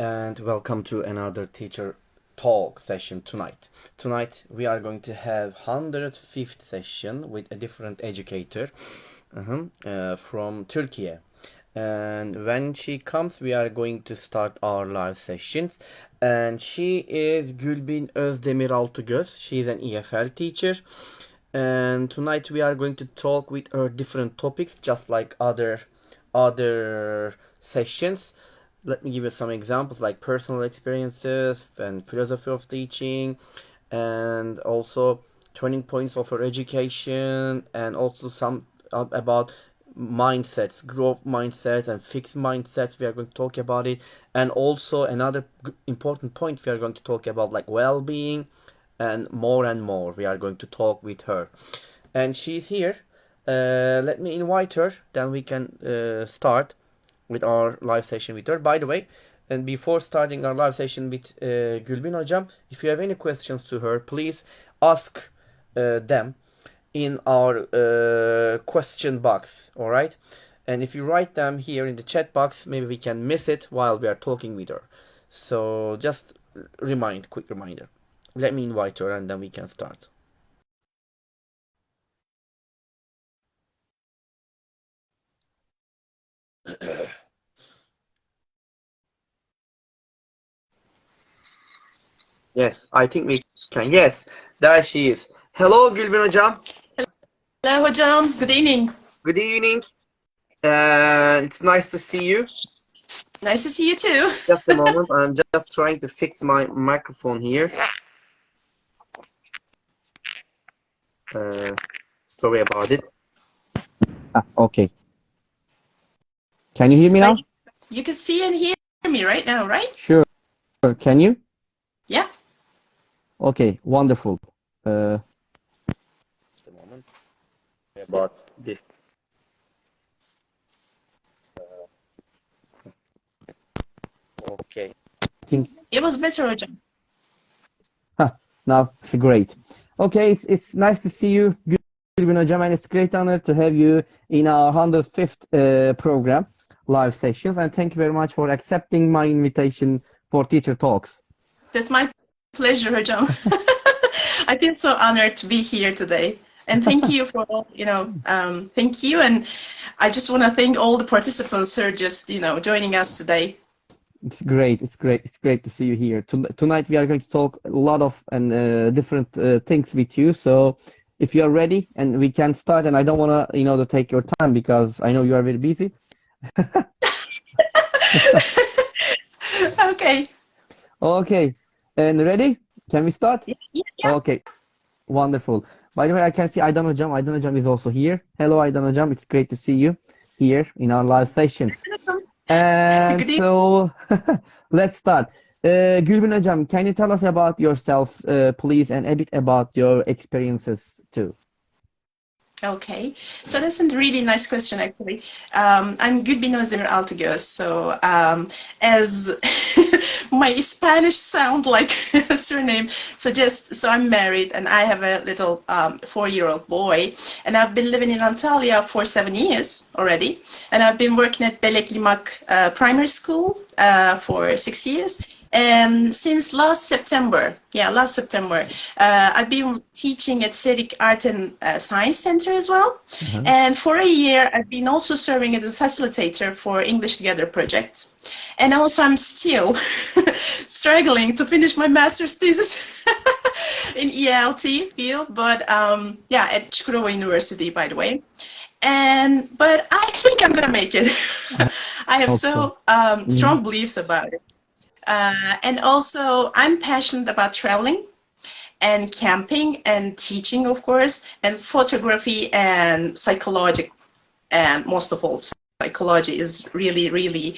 and welcome to another teacher talk session tonight. Tonight we are going to have 105th session with a different educator from Turkey. And when she comes, we are going to start our live sessions. And she is Gülbin Özdemir Altıgöz. She is an EFL teacher. And tonight we are going to talk with her different topics, just like other sessions. Let me give you some examples like personal experiences and philosophy of teaching, and also turning points of her education, and also some about mindsets, growth mindsets and fixed mindsets. We are going to talk about it, and also another important point we are going to talk about, like well-being, and more we are going to talk with her. And she's here. Let me invite her, then we can start with our live session with her. By the way, and before starting our live session with Gülbin Hocam, if you have any questions to her, please ask them in our question box, all right? And if you write them here in the chat box, maybe we can miss it while we are talking with her. So just quick reminder. Let me invite her and then we can start. Yes, I think we can. Yes, there she is. Hello, Gülbin Hocam. Hello, Hocam. Good evening. Good evening. It's nice to see you. Nice to see you too. Just a moment. I'm just trying to fix my microphone here. Sorry about it. Okay. Can you hear me now? You can see and hear me right now, right? Sure. Can you? Yeah. Okay, wonderful. Just a moment. About this. Okay. I think it was better, Hocam. Now it's great. Okay, it's nice to see you, Gülbin Hocam, and it's a great honor to have you in our 105th program, live sessions, and thank you very much for accepting my invitation for teacher talks. That's my pleasure, Hocam. I feel so honored to be here today. And thank you for, thank you. And I just want to thank all the participants who are just, joining us today. It's great. It's great to see you here. Tonight we are going to talk a lot of different things with you. So if you are ready, and we can start, and I don't want to, to take your time because I know you are very busy. Okay. Okay. And ready? Can we start? Yeah. Okay. Wonderful. By the way, I can see Aydan Hocam. Aydan Hocam is also here. Hello, Aydan Hocam. It's great to see you here in our live sessions. And so let's start. Gülbin Hocam, can you tell us about yourself, please, and a bit about your experiences too? Okay, so that's a really nice question, actually. I'm Gülbin Özdemir Altıgöz. So as my Spanish sound like surname suggests, so I'm married and I have a little 4-year-old boy, and I've been living in Antalya for 7 years already, and I've been working at Beleklimak Primary School for 6 years. And since last September, I've been teaching at Serik Art and Science Center as well. And for a year, I've been also serving as a facilitator for English Together project. And also, I'm still struggling to finish my master's thesis in ELT field, but at Çukurova University, by the way. But I think I'm gonna make it. I have so strong beliefs about it. And also, I'm passionate about traveling and camping and teaching, of course, and photography and psychology. And most of all, psychology is really, really,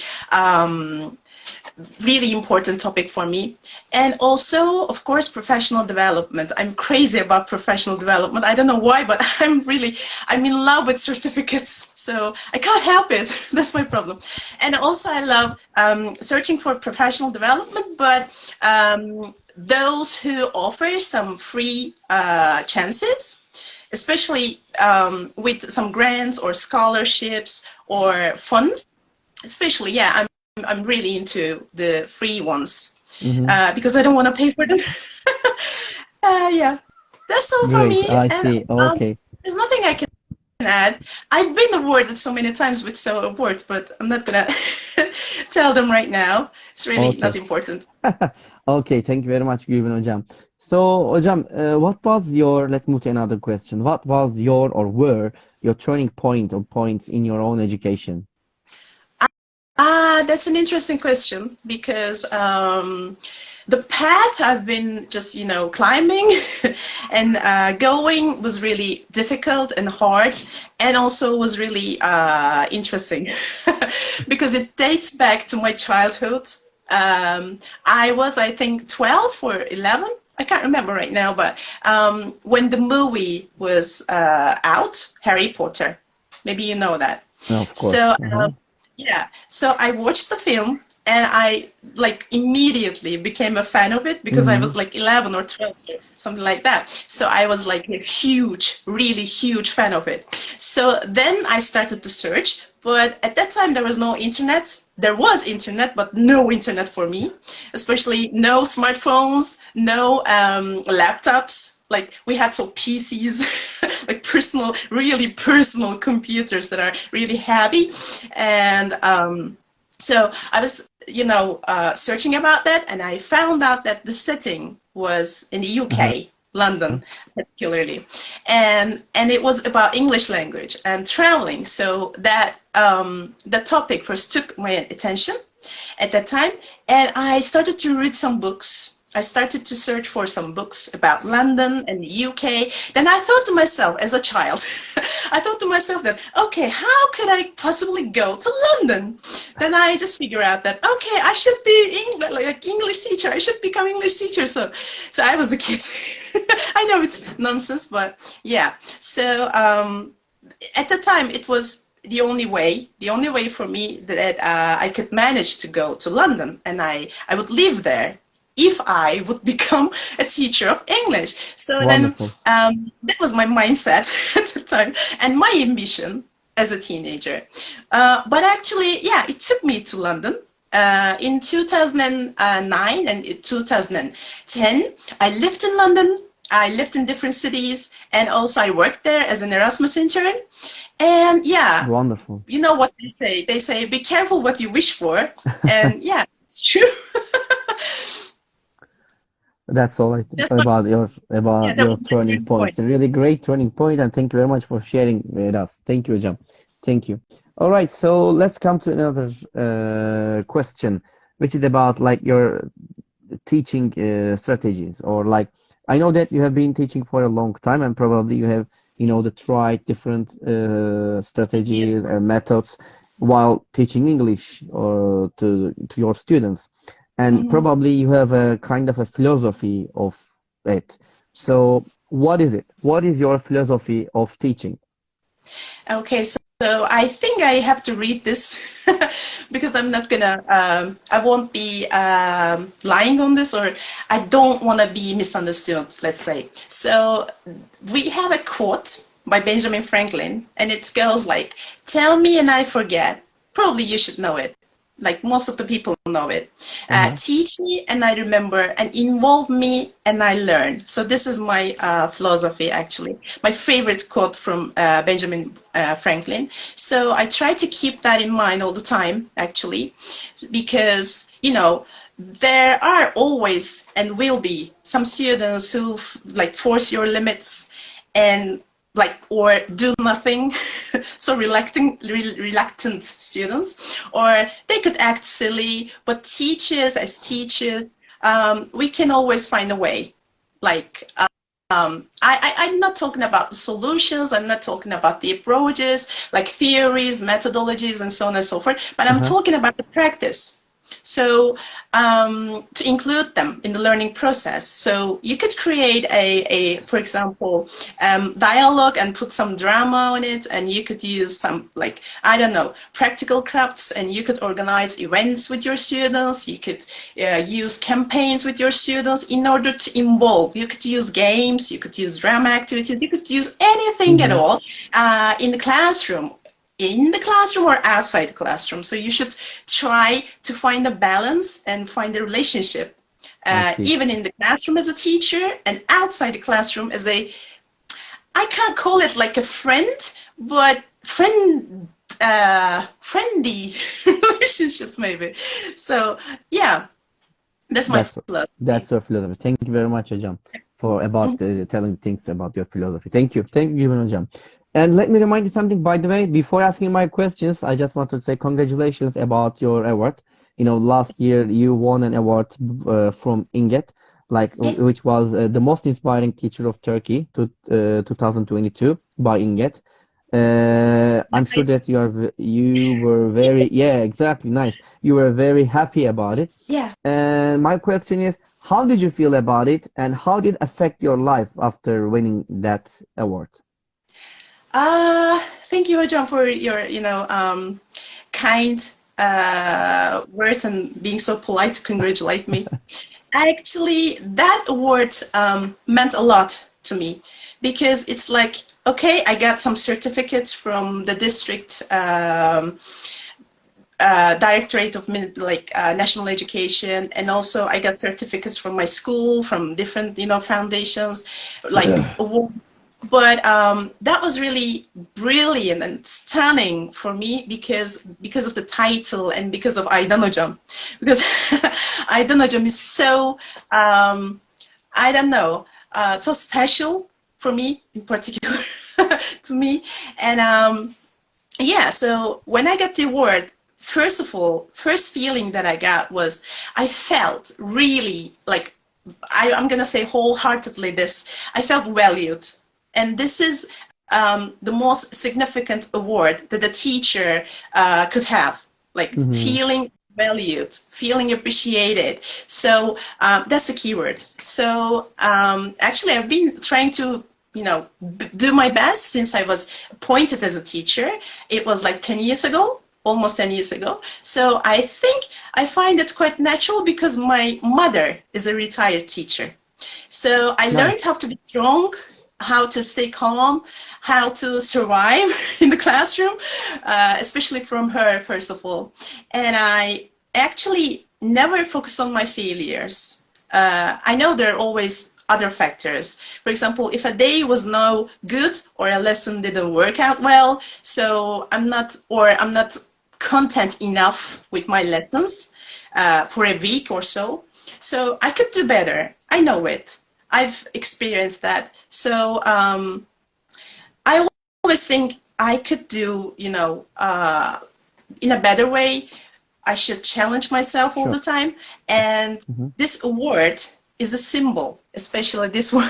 really important topic for me. And also, of course, professional development. I'm crazy about professional development. I don't know why, but I'm in love with certificates. So I can't help it. That's my problem. And also I love searching for professional development, but those who offer some free chances, especially with some grants or scholarships or funds, especially, I'm I'm really into the free ones Mm-hmm. because I don't want to pay for them. Yeah, that's all for Great, me. I And see. Okay. there's nothing I can add. I've been awarded so many times with so awards, but I'm not gonna tell them right now. It's really not Okay. important. Okay, thank you very much Gülbin hocam. So hocam, what was your, let's move to another question. What was your or were your turning point or points in your own education? That's an interesting question because the path I've been just, climbing and going was really difficult and hard, and also was really interesting because it dates back to my childhood. I was, I think, 12 or 11. I can't remember right now, but when the movie was out, Harry Potter, maybe you know that. Of So course. Uh-huh. yeah, so I watched the film and I like immediately became a fan of it because I Mm-hmm. was like 11 or 12, so something like that. So I was like a huge, really huge fan of it. So then I started to search, but at that time there was no internet. There was internet, but no internet for me, especially no smartphones, no laptops. Like we had so PCs, like personal, really personal computers that are really heavy. And so I was, searching about that, and I found out that the setting was in the Uh-huh. UK, London particularly, and it was about English language and traveling. So that the topic first took my attention at that time, and I started to read some books. I started to search for some books about London and the UK. Then I thought to myself, as a child, I thought to myself that, okay, how could I possibly go to London? Then I just figure out that, okay, I should be like English teacher. I should become English teacher. So I was a kid. I know it's nonsense, but yeah. So at the time, it was the only way for me that I could manage to go to London, and I would live there if I would become a teacher of English. So then Wonderful. that was my mindset at the time and my ambition as a teenager. But actually, yeah, it took me to London. In 2009 and 2010, I lived in London. I lived in different cities, and also I worked there as an Erasmus intern. And yeah, Wonderful. you know what they say? They say, be careful what you wish for. And yeah, it's true. That's all I think That's what, yeah, about that your was my turning turning points. point. A really great turning point, and thank you very much for sharing with us. Thank you, Hocam. Thank you. All right, so let's come to another question, which is about like your teaching strategies, or like I know that you have been teaching for a long time, and probably you have tried different Yes. strategies or methods while teaching English or to your students, and Mhm. probably you have a kind of a philosophy of it. So what is it? What is your philosophy of teaching? Okay, so I think I have to read this because I'm not gonna, I won't be lying on this, or I don't want to be misunderstood, let's say. So we have a quote by Benjamin Franklin, and it goes like, tell me and I forget. Probably you should know it. Like most of the people know it. Uh-huh. Teach me and I remember, and involve me and I learn. So this is my philosophy, actually. My favorite quote from Benjamin Franklin. So I try to keep that in mind all the time, actually, because, there are always and will be some students who like force your limits and like or do nothing. So reluctant students, or they could act silly, but teachers, we can always find a way. Like I'm not talking about the solutions, I'm not talking about the approaches like theories, methodologies, and so on and so forth, but I'm Uh-huh. talking about the practice. So to include them in the learning process. So you could create for example, dialogue and put some drama on it, and you could use some, like, I don't know, practical crafts, and you could organize events with your students. You could use campaigns with your students in order to involve. You could use games, you could use drama activities, you could use anything at Mm-hmm. all in the classroom, in the classroom or outside the classroom. So you should try to find a balance and find a relationship, even in the classroom as a teacher and outside the classroom as a, I can't call it like a friend, but friendly relationships maybe. So yeah, that's my philosophy. That's your philosophy. Thank you very much, Hocam, for telling things about your philosophy. Thank you, Gülbin Hocam. And let me remind you something, by the way, before asking my questions, I just want to say congratulations about your award. You know, last year you won an award from Inget, which was the most inspiring teacher of Turkey to 2022 by Inget. I'm sure that you were very, exactly, nice. You were very happy about it. Yeah. And my question is, how did you feel about it, and how did it affect your life after winning that award? Thank you, Hocam, for your, kind words and being so polite to congratulate me. Actually, that award meant a lot to me, because it's like, okay, I got some certificates from the district Directorate of National Education, and also I got certificates from my school, from different foundations, awards. But that was really brilliant and stunning for me because of the title and because of Aydan Hocam. Because Aydan Hocam is so, I don't know, so special for me in particular, to me. And yeah, so when I got the award, first of all, first feeling that I got was I felt really like, I'm going to say wholeheartedly this, I felt valued. And this is the most significant award that a teacher could have, like feeling valued, feeling appreciated. So that's the keyword. So actually, I've been trying to, do my best since I was appointed as a teacher. It was like 10 years ago, almost 10 years ago. So I think I find it quite natural because my mother is a retired teacher. So I learned how to be strong, how to stay calm, how to survive in the classroom, especially from her, first of all. And I actually never focused on my failures. I know there are always other factors. For example, if a day was no good or a lesson didn't work out well, so I'm not content enough with my lessons for a week or so. So I could do better. I know it. I've experienced that. So I always think I could do, in a better way. I should challenge myself all the time. And this award is a symbol, especially this one.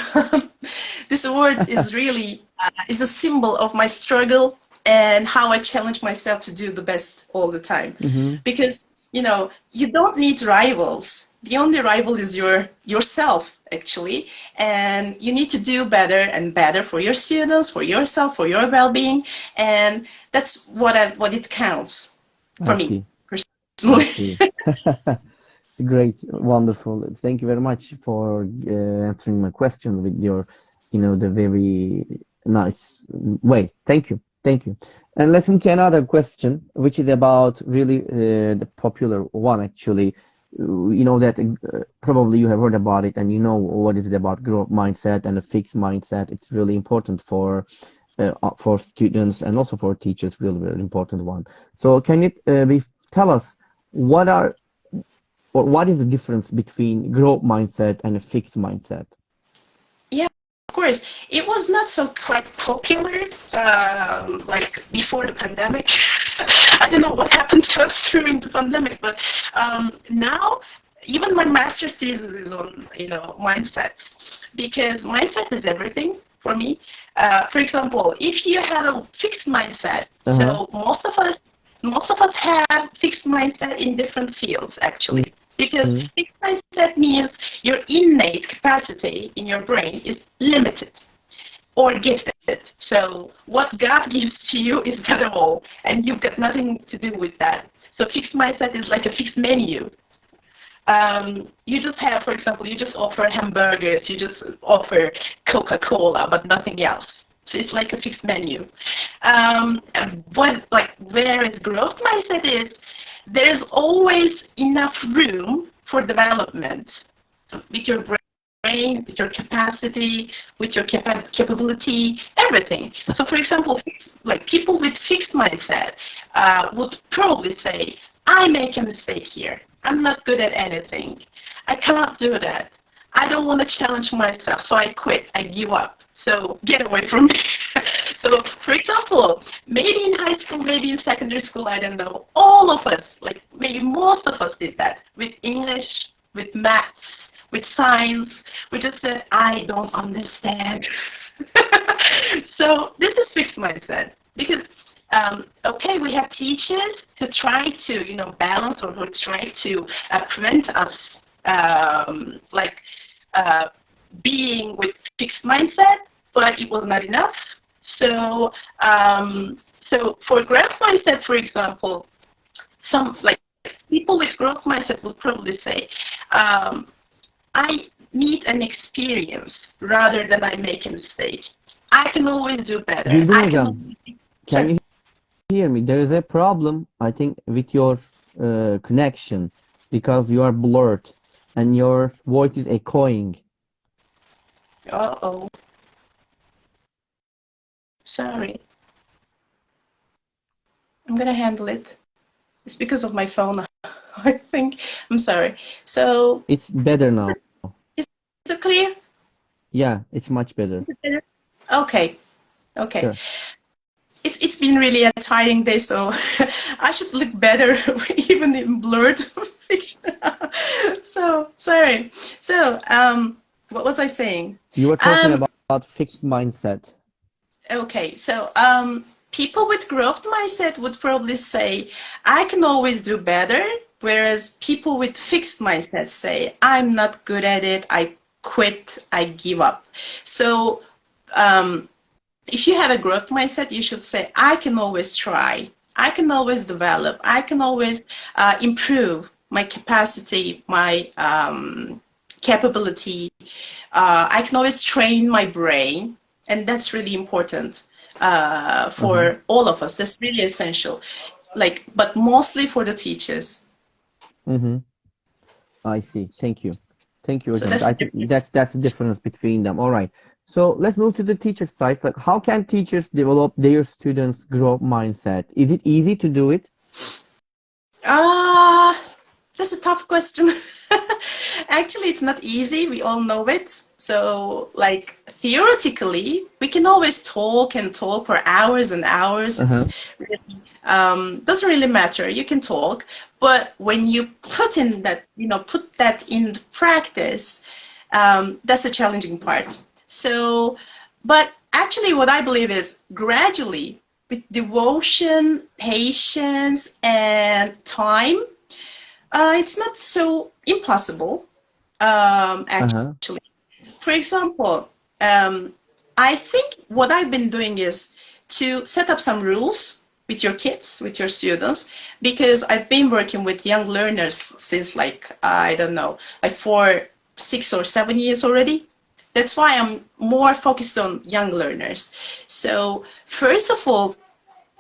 This award is really is a symbol of my struggle and how I challenge myself to do the best all the time. Because, you don't need rivals. The only rival is yourself, actually. And you need to do better and better for your students, for yourself, for your well-being. And that's what it counts for me, personally. Great, wonderful. Thank you very much for answering my question with your, the very nice way. Thank you. Thank you. And let's move to another question, which is about really the popular one, actually. That probably you have heard about it, and you know what is it about growth mindset and a fixed mindset. It's really important for students and also for teachers, really very important one. So can you tell us what is the difference between growth mindset and a fixed mindset? Yeah, of course. It was not so quite popular like before the pandemic. I don't know what happened to us during the pandemic, but now even my master's thesis is on mindset, because mindset is everything for me. For example, if you have a fixed mindset, so most of us have fixed mindset in different fields actually. Because fixed mindset means your innate capacity in your brain is limited or gifted. So what God gives to you is God of all, and you've got nothing to do with that. So fixed mindset is like a fixed menu. You just have, for example, you just offer hamburgers, you just offer Coca-Cola, but nothing else. So it's like a fixed menu. Whereas growth mindset is, there's always enough room for development. So with your brain, with your capacity, with your capability, everything. So for example, like people with fixed mindset would probably say, I make a mistake here. I'm not good at anything. I cannot do that. I don't want to challenge myself, so I quit. I give up. So get away from me. So, for example, maybe in high school, maybe in secondary school, I don't know, all of us, like maybe most of us did that with English, with maths, with science. We just said, I don't understand. So this is fixed mindset because, okay, we have teachers who try to, balance or who try to prevent us being with fixed mindset, but it was not enough. So, so for growth mindset, for example, some like people with growth mindset would probably say, I need an experience rather than I make a mistake. I can always do better. Gülbin Hocam, can you hear me? There is a problem, I think, with your connection because you are blurred and your voice is echoing. Uh-oh. Sorry. I'm going to handle it. It's because of my phone, I think. I'm sorry. So... It's better now. Is it clear? Yeah, it's much better. Is it better? Okay. Okay. Sure. It's been really a tiring day, so I should look better even in blurred fiction. So, sorry. So, what was I saying? You were talking about fixed mindset. Okay, so people with growth mindset would probably say, I can always do better, whereas people with fixed mindset say, I'm not good at it, I quit, I give up. So if you have a growth mindset, you should say, I can always try, I can always develop, I can always improve my capacity, my capability, I can always train my brain. And that's really important for all of us. That's really essential. But mostly for the teachers. I see. Thank you. Thank you. So I think that's the difference between them. All right. So let's move to the teacher side. Like, how can teachers develop their students' growth mindset? Is it easy to do it? That's a tough question. Actually, it's not easy. We all know it. So, theoretically, we can always talk and talk for hours and hours. It's really, doesn't really matter. You can talk, but when you put in that, put that in practice, that's the challenging part. So, but actually, what I believe is gradually, with devotion, patience, and time, it's not so impossible, actually. For example, I think what I've been doing is to set up some rules with your kids, with your students, because I've been working with young learners since I don't know, for 6 or 7 years already. That's why I'm more focused on young learners. So first of all,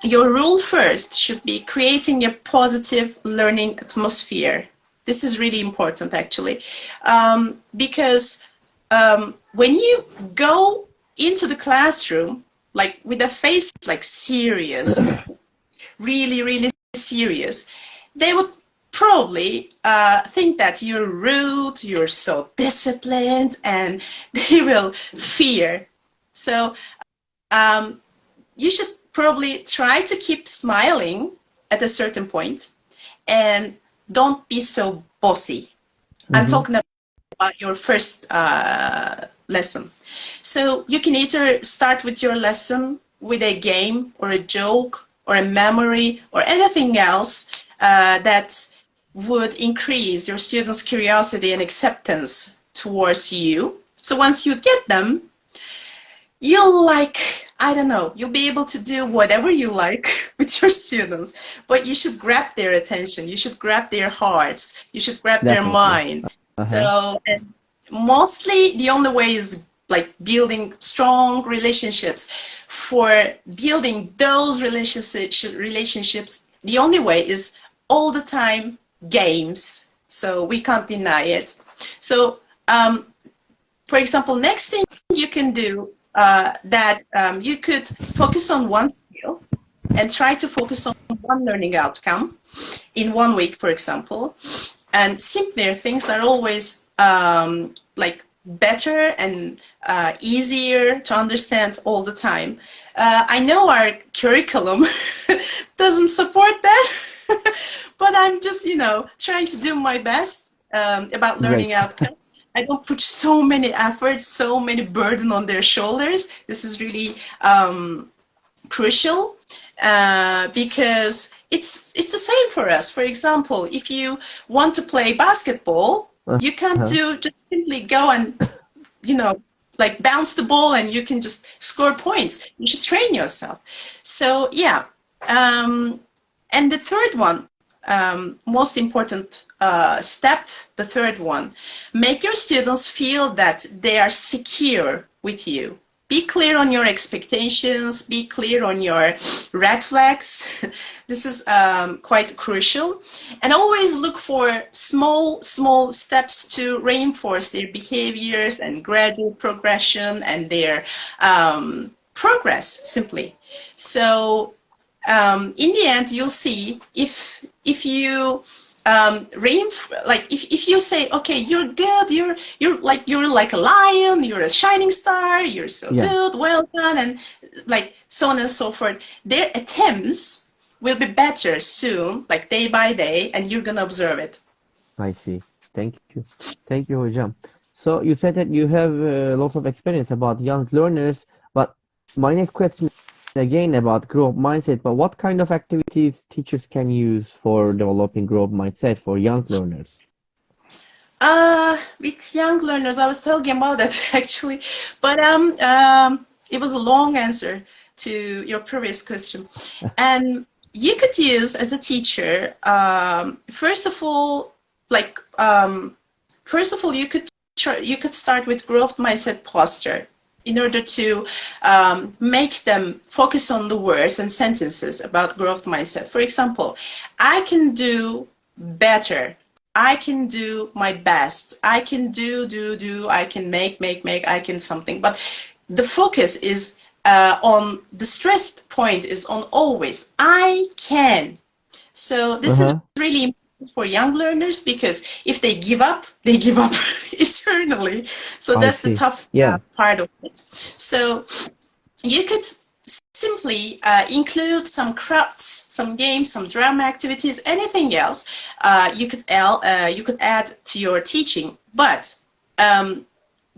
your rule first should be creating a positive learning atmosphere. This is really important, actually, because when you go into the classroom, with a face serious, really, really serious, they would probably think that you're rude, you're so disciplined, and they will fear. So you should probably try to keep smiling at a certain point and don't be so bossy. I'm talking about your first lesson. So you can either start with your lesson with a game or a joke or a memory or anything else that would increase your students' curiosity and acceptance towards you. So once you get them, you'll I don't know, you'll be able to do whatever you like with your students, but you should grab their attention, you should grab their hearts, you should grab their mind. So mostly the only way is like building strong relationships. For building those relationships, the only way is all the time games. So we can't deny it. So, for example, next thing you can do you could focus on one skill and try to focus on one learning outcome in 1 week, for example. And simpler things are always like better and easier to understand all the time. I know our curriculum doesn't support that, but I'm just, trying to do my best about learning outcomes. I don't put so many efforts, so many burden on their shoulders. This is really crucial because it's the same for us. For example, if you want to play basketball, you can't just simply go and, like bounce the ball and you can just score points. You should train yourself. So yeah, and the third one, most important step, the third one, make your students feel that they are secure with you. Be clear on your expectations, be clear on your red flags. This is quite crucial. And always look for small steps to reinforce their behaviors and gradual progression and their progress, simply. So in the end, you'll see if you if you say, okay, you're good, you're like a lion, you're a shining star, you're so good, well done, and like so on and so forth, their attempts will be better soon, like day by day, and you're gonna observe it. I see. Thank you, hocam. So you said that you have lots of experience about young learners, but my next question again about growth mindset, but what kind of activities teachers can use for developing growth mindset for young learners? With young learners, I was talking about that actually, but it was a long answer to your previous question. And you could use as a teacher, first of all, you could start with growth mindset posture, in order to make them focus on the words and sentences about growth mindset. For example, I can do better. I can do my best. I can do, I can make, I can something. But the focus is on, the stressed point is on always, I can. So this is really important for young learners, because if they give up eternally. So that's the tough part of it. So you could simply include some crafts, some games, some drama activities, anything else you could add to your teaching. But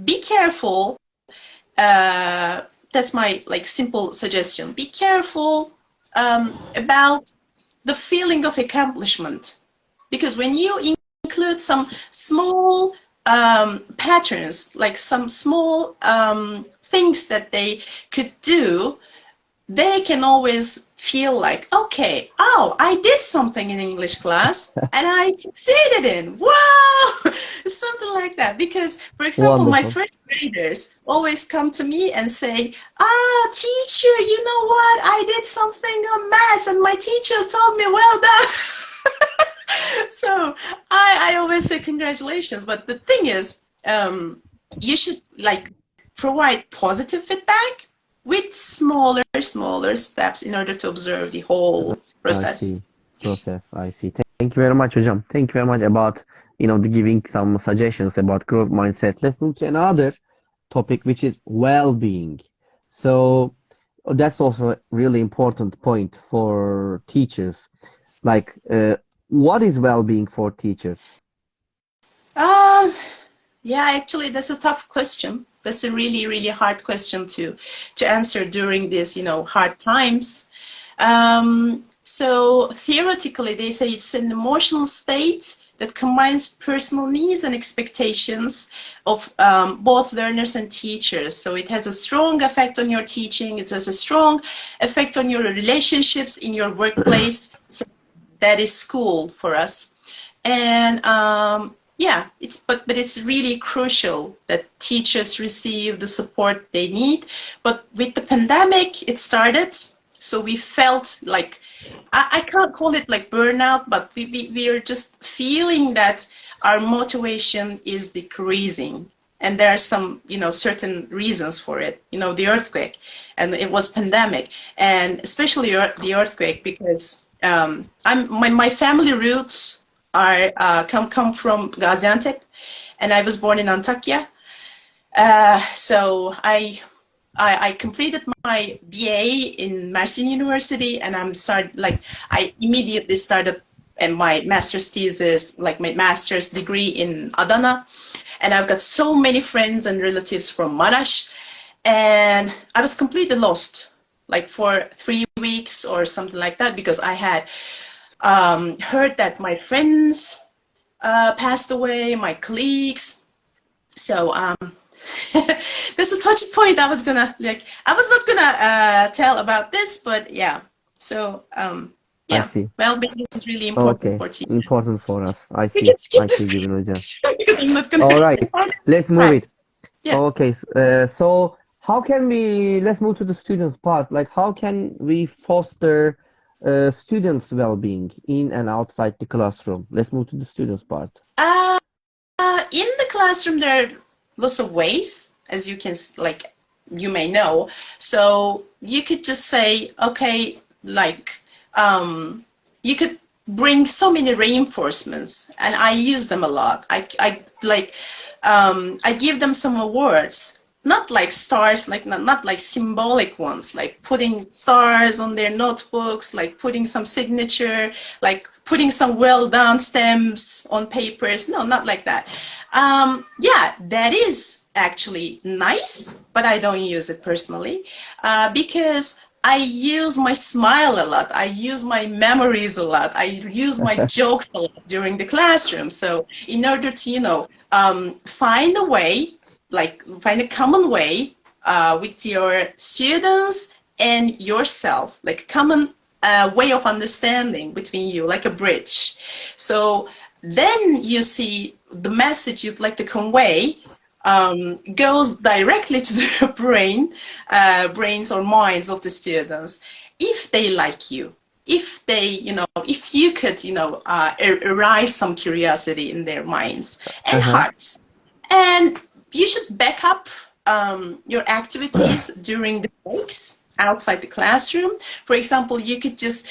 be careful. That's my simple suggestion. Be careful about the feeling of accomplishment. Because when you include some small patterns, like some small things that they could do, they can always feel like, okay, oh, I did something in English class and I succeeded in, wow, something like that. Because, for example, my first graders always come to me and say, teacher, you know what, I did something on maths and my teacher told me, well done. So I always say congratulations, but the thing is, you should provide positive feedback with smaller steps in order to observe the whole process. I see. Thank you very much, hocam. Thank you very much about the giving some suggestions about growth mindset. Let's move to another topic, which is well-being. So that's also a really important point for teachers. What is well-being for teachers? Yeah, actually, that's a tough question. That's a really, really hard question to answer during this, hard times. So theoretically, they say it's an emotional state that combines personal needs and expectations of both learners and teachers. So it has a strong effect on your teaching. It has a strong effect on your relationships in your workplace. So that is school for us. And yeah, but it's really crucial that teachers receive the support they need. But with the pandemic, it started, so we felt like, I can't call it like burnout, but we are just feeling that our motivation is decreasing. And there are some, certain reasons for it. The earthquake, and it was pandemic, and especially the earthquake, because my family roots are come from Gaziantep, and I was born in Antakya. So I completed my BA in Mersin University, and I immediately started my master's thesis, like my master's degree in Adana. And I've got so many friends and relatives from Marash, and I was completely lost, like for 3 weeks or something like that, because I had heard that my friends passed away, my colleagues. So there's a touchy point I was not gonna tell about this, but yeah. So I yeah, see. well-being is really important Okay, for teachers. important for us. I We see. can skip I this see, Gülbin hocam. because I'm not gonna. All right, let's move Right. it. Yeah. Okay, so how can let's move to the students part. Like, how can we foster students' well-being in and outside the classroom? Let's move to the students part. In the classroom, there are lots of ways, as you may know. So you could just say, okay, you could bring so many reinforcements, and I use them a lot. I give them some awards, not like stars, like not like symbolic ones, like putting stars on their notebooks, like putting some signature, like putting some well done stamps on papers. No, not like that. Yeah, that is actually nice, but I don't use it personally because I use my smile a lot. I use my memories a lot. I use my jokes a lot during the classroom. So in order to, find a way, find a common way with your students and yourself, like common way of understanding between you, like a bridge. So then you see the message you'd like to convey goes directly to the brains or minds of the students. If they like you, if they, if you could, arise some curiosity in their minds and hearts. And you should back up your activities during the breaks outside the classroom. For example, you could just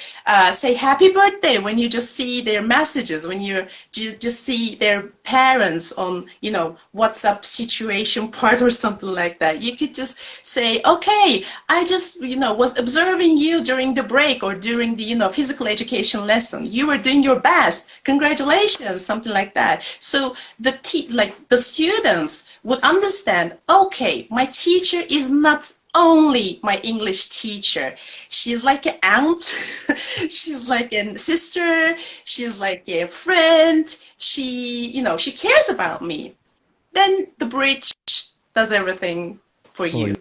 say happy birthday when you just see their messages, when you just see their parents on, WhatsApp situation part or something like that. You could just say, okay, I just, was observing you during the break or during the, physical education lesson. You were doing your best. Congratulations, something like that. So the students would understand, okay, my teacher is not only my English teacher. She's like an aunt, she's like a sister, she's like a friend, she cares about me. Then the bridge does everything for you.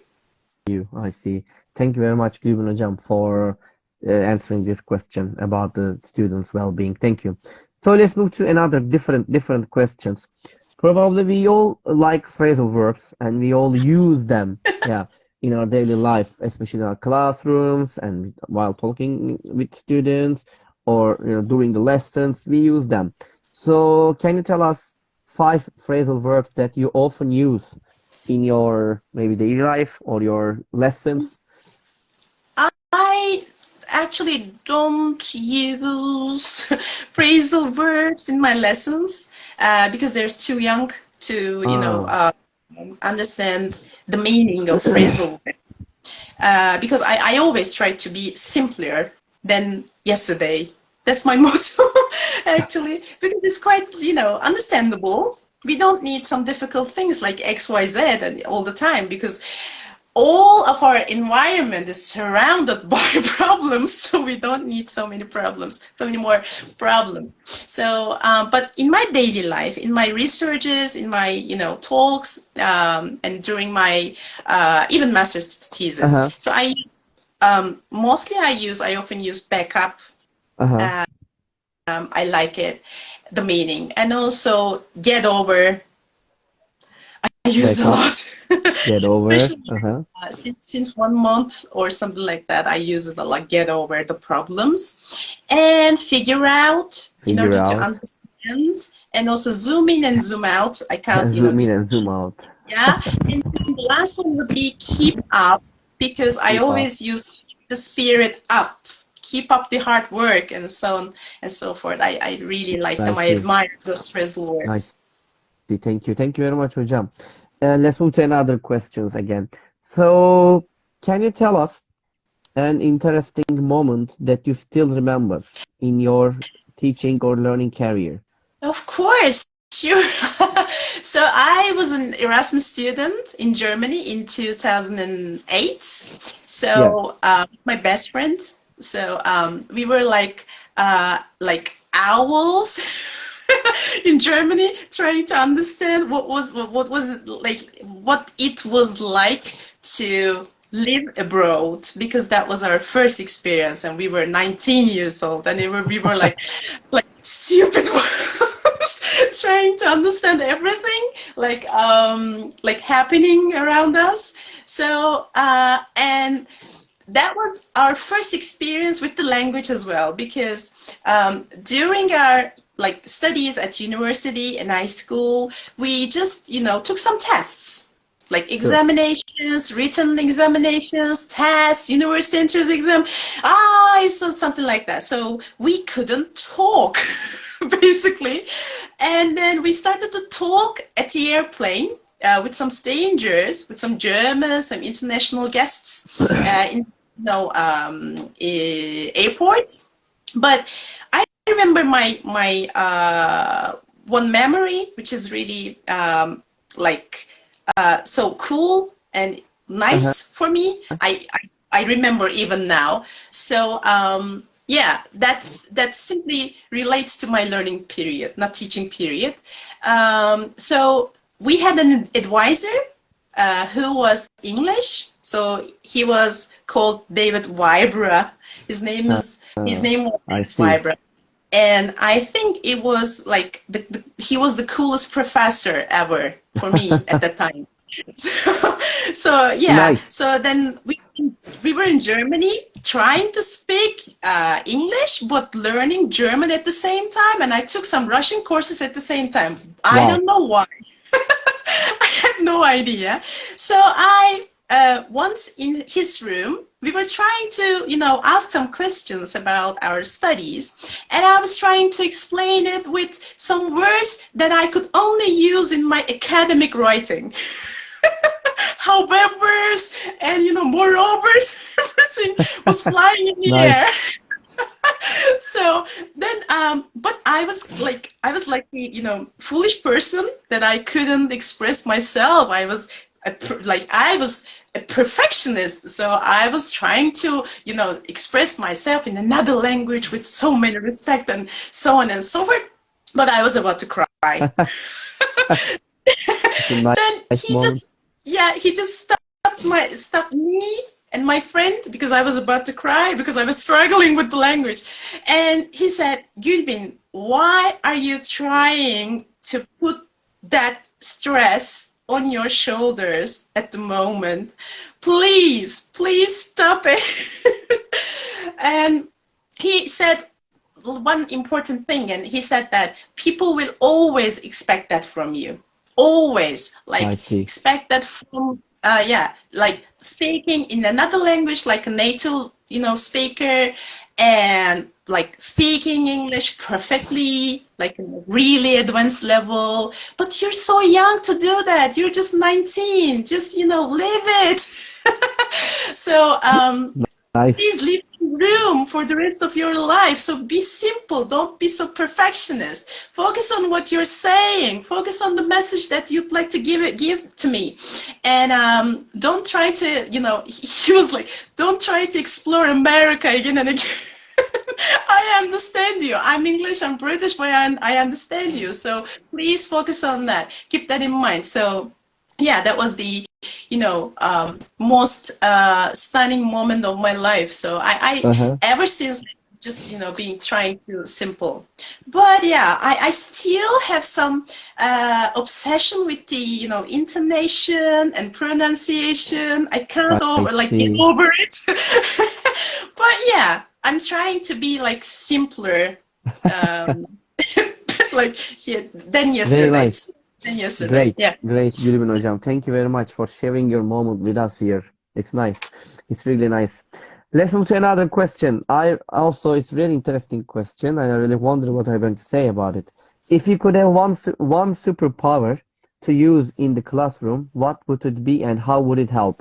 I see. Thank you very much, Gülbin hocam, for answering this question about the students' well-being. Thank you. So let's move to another different questions. Probably we all like phrasal verbs and we all use them. Yeah. In our daily life, especially in our classrooms and while talking with students or during the lessons, we use them. So can you tell us 5 phrasal verbs that you often use in your maybe daily life or your lessons? I actually don't use phrasal verbs in my lessons because they're too young to understand the meaning of phrasal verbs. Because I always try to be simpler than yesterday. That's my motto, actually, because it's quite, understandable. We don't need some difficult things like X, Y, Z and all the time, because all of our environment is surrounded by problems, so we don't need so many more problems. So, but in my daily life, in my researches, in my talks, and during my even master's thesis, so I often use backup. I like it, the meaning. And also get over, I use Break a up, lot. get over. Especially since 1 month or something like that, I use it a lot. Get over the problems and figure out in Figure order to out. understand, and also zoom in and zoom out. I can't, Zoom in and zoom out. yeah. And the last one would be keep up, because I Keep up. always use keep the spirit up, keep up the hard work, and so on and so forth. I really like them. I Nicely. admire those phrasal words. Nicely. Thank you. Thank you very much, hocam. Let's move to another questions again. So, can you tell us an interesting moment that you still remember in your teaching or learning career? Of course, sure. So I was an Erasmus student in Germany in 2008. Yeah. So my best friend. So we were like owls in Germany, trying to understand what was it like, what it was like to live abroad, because that was our first experience, and we were 19 years old, and we were like stupid ones, trying to understand everything like happening around us. So and that was our first experience with the language as well, because during our like studies at university and high school, we just took some tests, like Sure. examinations, written examinations, tests, university entrance exam, so something like that. So we couldn't talk basically, and then we started to talk at the airplane with some strangers, with some Germans, some international guests in airports. But I remember my one memory, which is really so cool and nice for me. I remember even now. So yeah, that simply relates to my learning period, not teaching period. So we had an advisor who was English. So he was called David Wybra. His name was I David see. Wybra. And I think it was like he was the coolest professor ever for me at that time. So yeah. Nice. So then we were in Germany trying to speak English but learning German at the same time, and I took some Russian courses at the same time. I Wow. don't know why. I had no idea. So I once in his room, we were trying to, ask some questions about our studies, and I was trying to explain it with some words that I could only use in my academic writing. Howevers and moreovers, everything was flying in the Nice. air. So then, but I was like the foolish person that I couldn't express myself. I was a perfectionist, so I was trying to express myself in another language with so many respect and so on and so forth. But I was about to cry. It's a nice Then moment. he just stopped me and my friend, because I was about to cry, because I was struggling with the language. And he said, Gülbin, why are you trying to put that stress on your shoulders at the moment? Please stop it. And he said one important thing, and he said that people will always expect that from you. Always, I see. expect that from like speaking in another language, like a native speaker, and like speaking English perfectly, like a really advanced level. But you're so young to do that. You're just 19. Just live it. So Nice. please leave some room for the rest of your life. So be simple. Don't be so perfectionist. Focus on what you're saying. Focus on the message that you'd like to give to me. And don't try to, he was like, don't try to explore America again and again. I understand you. I'm English, I'm British, but I understand you. So please focus on that. Keep that in mind. So yeah, that was the most stunning moment of my life. So I ever since just, you know, being trying to simple. But yeah, I still have some obsession with the, you know, intonation and pronunciation. I can't I get see. over it. But yeah, I'm trying to be like simpler, um, like yeah, than Very yesterday. nice. Than yesterday. Great, Yeah. great, Gülbin Hocam. Thank you very much for sharing your moment with us here. It's nice. It's really nice. Let's move to another question. It's a really interesting question, and I really wonder what I'm going to say about it. If you could have one superpower to use in the classroom, what would it be and how would it help?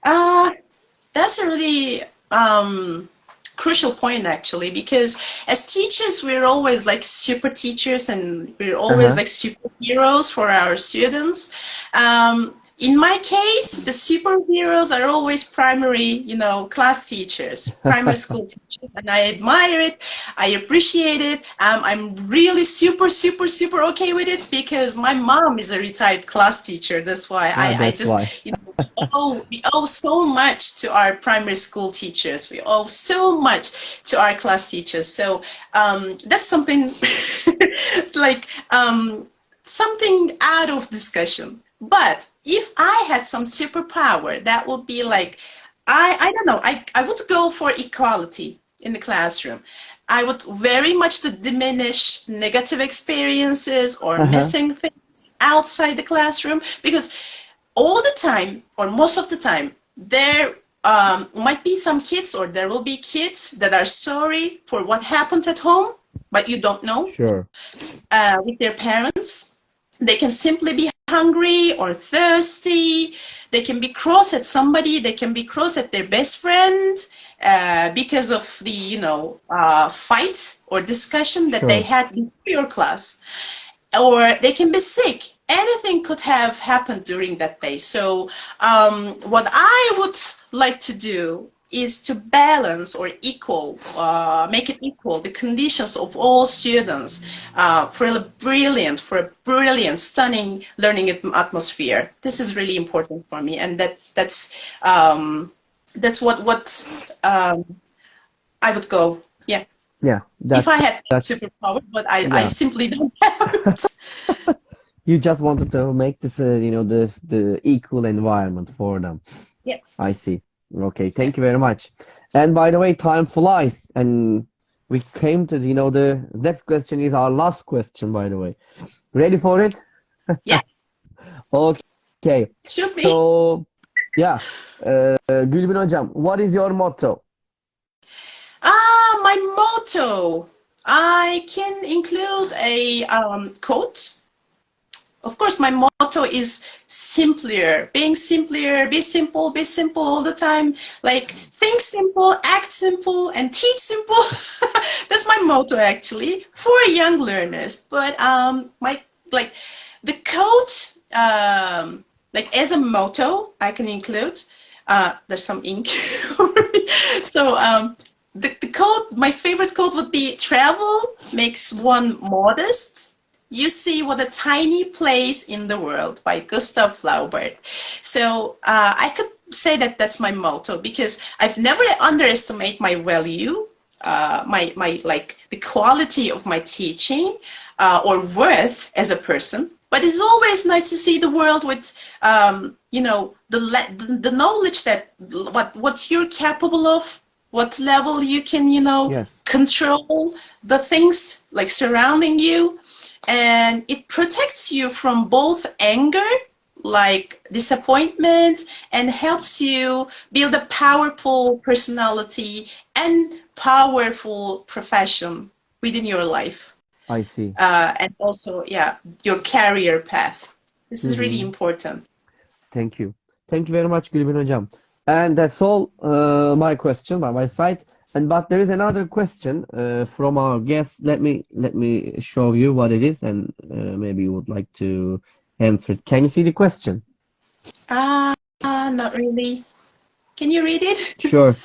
Uh, That's a really crucial point, actually, because as teachers, we're always like super teachers and we're always Uh-huh. like superheroes for our students. In my case, the superheroes are always primary, you know, class teachers, primary school teachers, and I admire it. I appreciate it. I'm really super, super, super okay with it because my mom is a retired class teacher. That's why Ah, I that's why. just, you know, we owe so much to our primary school teachers. We owe so much to our class teachers. So that's something like something out of discussion. But if I had some superpower, that would be like, I don't know, I would go for equality in the classroom. I would very much to diminish negative experiences or Uh-huh. missing things outside the classroom because all the time, or most of the time, there might be some kids, or there will be kids that are sorry for what happened at home, but you don't know, Sure. with their parents. They can simply be hungry or thirsty. They can be cross at somebody. They can be cross at their best friend because of the, you know, fight or discussion that they Sure. had before your class, or they can be sick. Anything could have happened during that day. So what I would like to do is to balance or equal, make it equal the conditions of all students for a brilliant, stunning learning atmosphere. This is really important for me, and that's what I would go. Yeah, Yeah, if that's I had that's superpower, but I yeah. simply don't have it. You just wanted to make this, the equal environment for them. Yeah. I see. Okay, thank you very much. And by the way, time flies, and we came to, the next question is our last question, by the way. Ready for it? Yeah. Okay. Shoot me. So, yeah, Gülbin Hocam, what is your motto? My motto. I can include a quote. Of course, my motto is simpler, being simpler, be simple all the time. Like, think simple, act simple, and teach simple. That's my motto, actually, for young learners. But like the quote, like as a motto, I can include. There's some ink. So the quote, my favorite quote would be, travel makes one modest. You see what a tiny place in the world, by Gustave Flaubert. So I could say that that's my motto because I've never underestimated my value, my like the quality of my teaching or worth as a person. But it's always nice to see the world with, the knowledge that what you're capable of, what level you can, Yes, control the things like surrounding you, and it protects you from both anger, like disappointment, and helps you build a powerful personality and powerful profession within your life, I see. and also, yeah, your career path. This is really Hmm. important. Thank you. Thank you very much, Gülbin Hocam. And that's all my question by my side. But there is another question from our guest. Let me show you what it is, and maybe you would like to answer it. Can you see the question? Not really. Can you read it? Sure.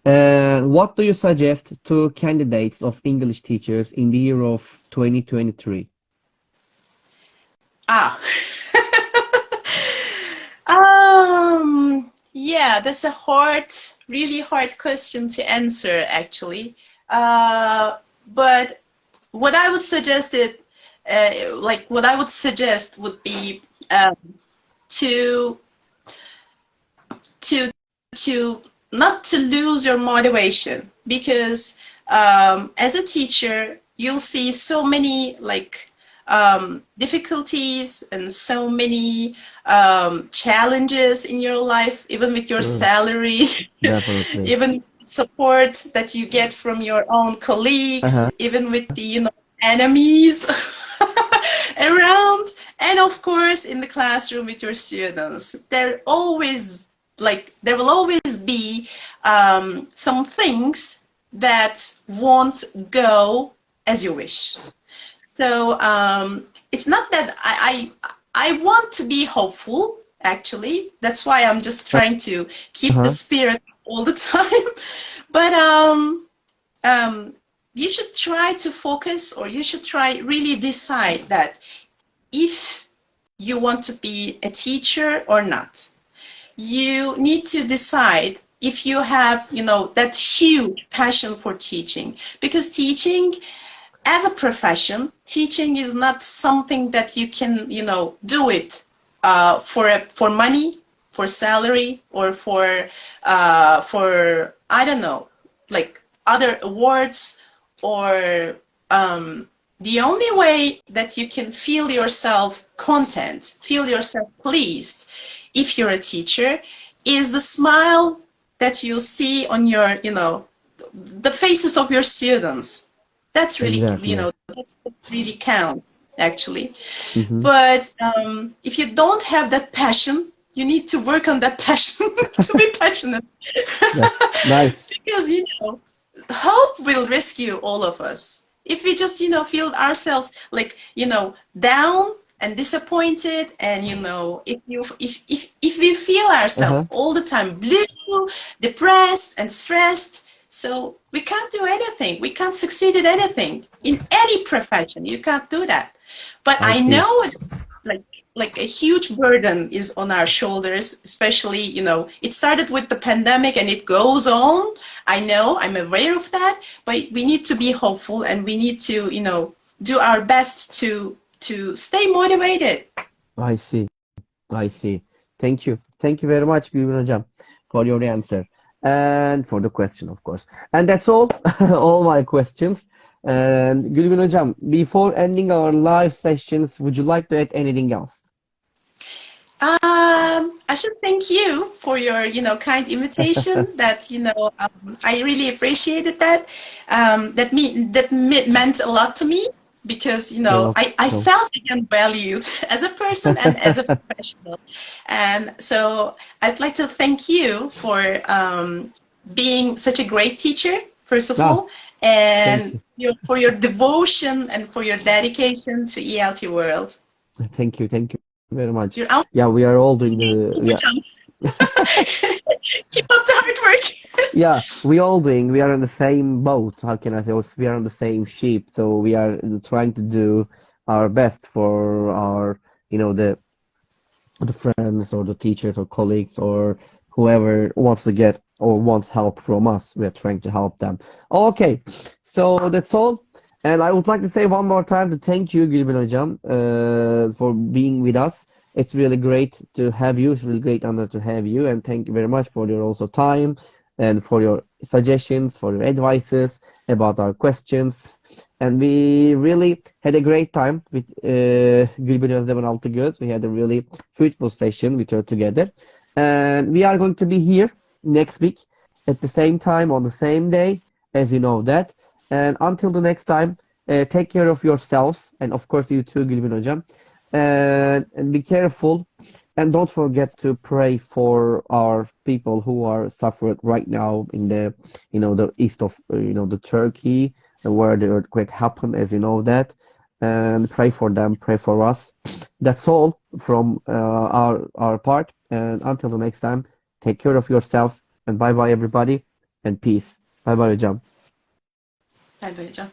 What do you suggest to candidates of English teachers in the year of 2023? Ah. Yeah, that's a really hard question to answer, actually. But what I would suggest what I would suggest would be to to to not to lose your motivation, because as a teacher you'll see so many difficulties and so many challenges in your life, even with your salary, Definitely. even support that you get from your own colleagues, Uh-huh. even with the enemies around, and of course in the classroom with your students. There will always be some things that won't go as you wish. So it's not that I want to be hopeful, actually. That's why I'm just trying to keep the Uh-huh. spirit all the time. But you should try to focus, or you should try really decide that if you want to be a teacher or not. You need to decide if you have, that huge passion for teaching, because teaching as a profession, teaching is not something that you can, do it for money, for salary, or for I don't know, like other awards, or the only way that you can feel yourself content, feel yourself pleased, if you're a teacher, is the smile that you see on your, the faces of your students. That's really, Exactly. that's what really counts, actually. Mm-hmm. But if you don't have that passion, you need to work on that passion to be passionate. Yeah. Nice. Because, hope will rescue all of us. If we just, feel ourselves down and disappointed, and if we feel ourselves Uh-huh. all the time blue, depressed and stressed, so we can't do anything. We can't succeed at anything in any profession. You can't do that. But I I see. know it's like a huge burden is on our shoulders, especially, it started with the pandemic and it goes on. I know, I'm aware of that, but we need to be hopeful, and we need to, do our best to stay motivated. I see. I see. Thank you. Thank you very much, Gülbin Hocam, for your answer and for the question, of course. And that's all, all my questions. And Gülbin Hocam, before ending our live sessions, would you like to add anything else? I should thank you for your, kind invitation. That, I really appreciated that. Meant a lot to me, because, You're I welcome. felt again valued as a person and as a professional. And so I'd like to thank you for being such a great teacher, first of Ah, all, thank and you. for your devotion and for your dedication to ELT World. Thank you. Thank you very much. You're out. Yeah, we are all doing the, yeah. Keep up the hard work. Yeah, we are in the same boat. How can I say? Or we are on the same ship. So we are trying to do our best for our, the friends or the teachers or colleagues or whoever wants to get or wants help from us. We are trying to help them. Okay, so that's all. And I would like to say one more time to thank you, Gülbin Hocam, for being with us. It's really great to have you. It's really great honor to have you. And thank you very much for your also time and for your suggestions, for your advices about our questions. And we really had a great time with Gülbin Özdemir Altıgöz. We had a really fruitful session with her together. And we are going to be here next week at the same time on the same day, as you know that. And until the next time, take care of yourselves and of course you too, Gülbin Hocam. And be careful. And don't forget to pray for our people who are suffering right now in the, the east of, the Turkey, where the earthquake happened, as you know that. And pray for them, pray for us. That's all from our part. And until the next time, take care of yourselves. And bye bye, everybody. And peace. Bye bye, Hocam. Bye bye, John.